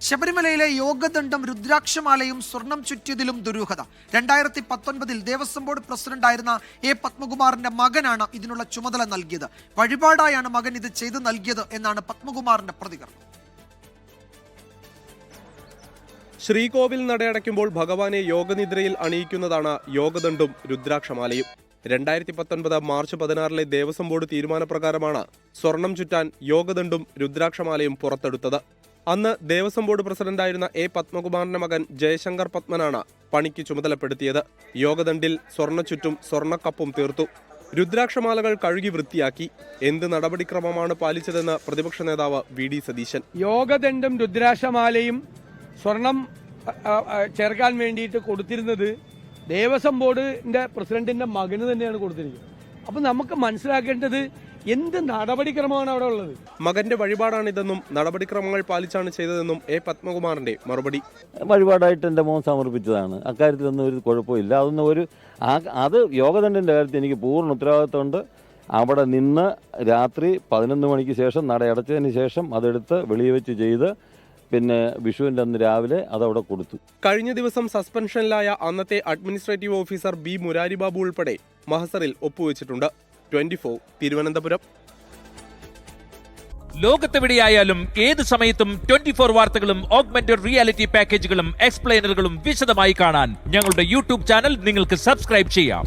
ശബരിമലയിലെ യോഗദണ്ഡം രുദ്രാക്ഷമാലയും സ്വർണം ചുറ്റിയതിലും ദുരൂഹത. 2019 ദേവസ്വം ബോർഡ് പ്രസിഡന്റായിരുന്ന എ പത്മകുമാറിന്റെ മകനാണ് ഇതിനുള്ള ചുമതല നൽകിയത്. വഴിപാടായാണ് മകൻ ഇത് ചെയ്തു നൽകിയത് എന്നാണ് പത്മകുമാറിന്റെ പ്രതികരണം. ശ്രീകോവിൽ നടയടയ്ക്കുമ്പോൾ ഭഗവാനെ യോഗനിദ്രയിൽ അണിയിക്കുന്നതാണ് യോഗദണ്ഡും രുദ്രാക്ഷമാലയും. 2019 മാർച്ച് 16 ദേവസ്വം ബോർഡ് തീരുമാനപ്രകാരമാണ് സ്വർണം ചുറ്റാൻ യോഗദണ്ഡും രുദ്രാക്ഷമാലയും പുറത്തെടുത്തത്. അന്ന് ദേവസ്വം ബോർഡ് പ്രസിഡന്റായിരുന്ന എ പത്മകുമാറിന്റെ മകൻ ജയശങ്കർ പത്മനാണ് പണിക്ക് ചുമതലപ്പെടുത്തിയത്. യോഗദണ്ഡിൽ സ്വർണ്ണച്ചുറ്റും സ്വർണ്ണക്കപ്പും തീർത്തു. രുദ്രാക്ഷമാലകൾ കഴുകി വൃത്തിയാക്കി. എന്ത് നടപടിക്രമമാണ് പാലിച്ചതെന്ന് പ്രതിപക്ഷ നേതാവ് വി ഡി സതീശൻ. യോഗദണ്ഡും രുദ്രാക്ഷമാലയും സ്വർണം ചേർക്കാൻ വേണ്ടിയിട്ട് കൊടുത്തിരുന്നത് ദേവസ്വം ബോർഡിന്റെ പ്രസിഡന്റിന്റെ മകന് തന്നെയാണ് കൊടുത്തിരിക്കുന്നത്. അപ്പൊ നമുക്ക് മനസ്സിലാക്കേണ്ടത് എന്ത് നടപടിക്രമമാണ് അവിടെ ഉള്ളത്. മകന്റെ വഴിപാടാണിതെന്നും നടപടിക്രമങ്ങൾ പാലിച്ചാണ് ചെയ്തതെന്നും എ പത്മകുമാറിന്റെ മറുപടി. വഴിപാടായിട്ട് എൻ്റെ മോൻ സമർപ്പിച്ചതാണ്. അക്കാര്യത്തിലൊന്നും ഒരു കുഴപ്പമില്ല. അത് യോഗദണ്ഡിന്റെ കാര്യത്തിൽ എനിക്ക് പൂർണ്ണ ഉത്തരവാദിത്തമുണ്ട്. അവിടെ നിന്ന് രാത്രി 11 മണിക്ക് ശേഷം നട അടച്ചതിന് ശേഷം അതെടുത്ത് വെളിയിൽ വെച്ച് ചെയ്ത് പിന്നെ വിഷുവിൻ്റെ അന്ന് രാവിലെ അതവിടെ കൊടുത്തു. കഴിഞ്ഞ ദിവസം സസ്പെൻഷനിലായ അന്നത്തെ administrative officer B Murari Babu ഉൾപ്പെടെ മഹസറിൽ ഒപ്പുവെച്ചിട്ടുണ്ട്. 24 തിരുവനന്തപുരം. ലോകത്തെവിടെയായാലും ഏത് സമയത്തും 24 വാർത്തകളും ഓഗ്മെന്റഡ് റിയാലിറ്റി പാക്കേജുകളും എക്സ്പ്ലെയിനറുകളും വിശദമായി കാണാൻ ഞങ്ങളുടെ യൂട്യൂബ് ചാനൽ നിങ്ങൾക്ക് സബ്സ്ക്രൈബ് ചെയ്യാം.